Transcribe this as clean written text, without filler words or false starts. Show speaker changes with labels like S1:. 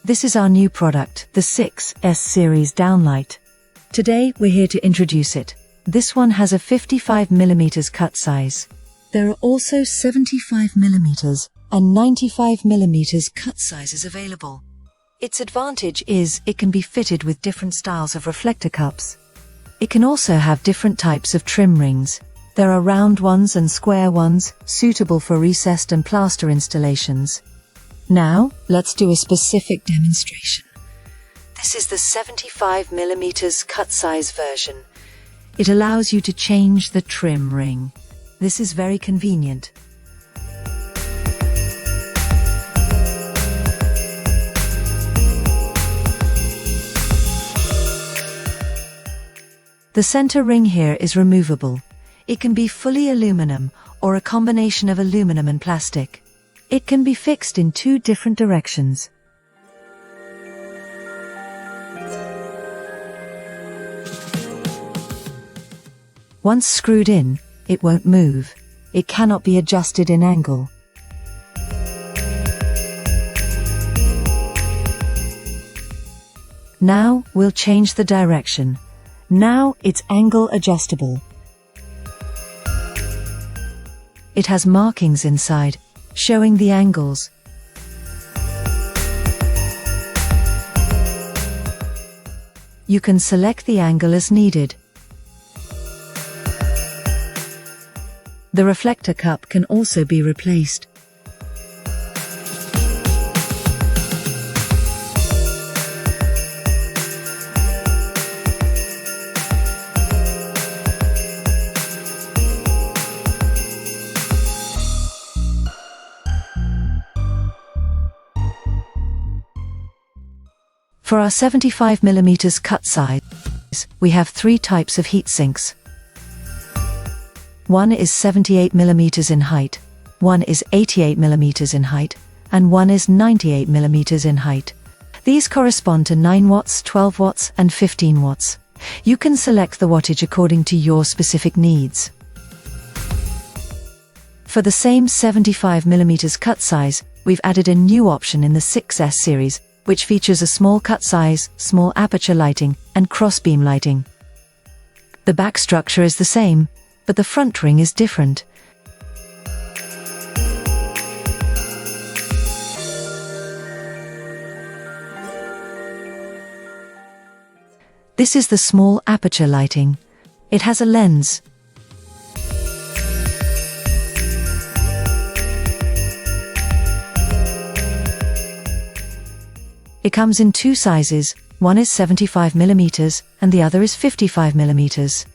S1: This is our new product, the 6S series Downlight. Today we're here to introduce it. This one has a 55mm cut size. There are also 75mm and 95mm cut sizes available. Its advantage is it can be fitted with different styles of reflector cups. It can also have different types of trim rings. There are round ones and square ones, suitable for recessed and plaster installations. Now, let's do a specific demonstration. This is the 75mm cut size version. It allows you to change the trim ring. This is very convenient. The center ring here is removable. It can be fully aluminum or a combination of aluminum and plastic. It can be fixed in two different directions. Once screwed in, it won't move. It cannot be adjusted in angle. Now we'll change the direction. Now it's angle adjustable. It has markings inside, showing the angles. You can select the angle as needed. The reflector cup can also be replaced. For our 75mm cut size, we have three types of heat sinks. One is 78mm in height, one is 88mm in height, and one is 98mm in height. These correspond to 9 watts, 12 watts, and 15 watts. You can select the wattage according to your specific needs. For the same 75mm cut size, we've added a new option in the 6S series, which features a small cut size, small aperture lighting, and crossbeam lighting. The back structure is the same, but the front ring is different. This is the small aperture lighting. It has a lens. It comes in two sizes, one is 75mm and the other is 55mm.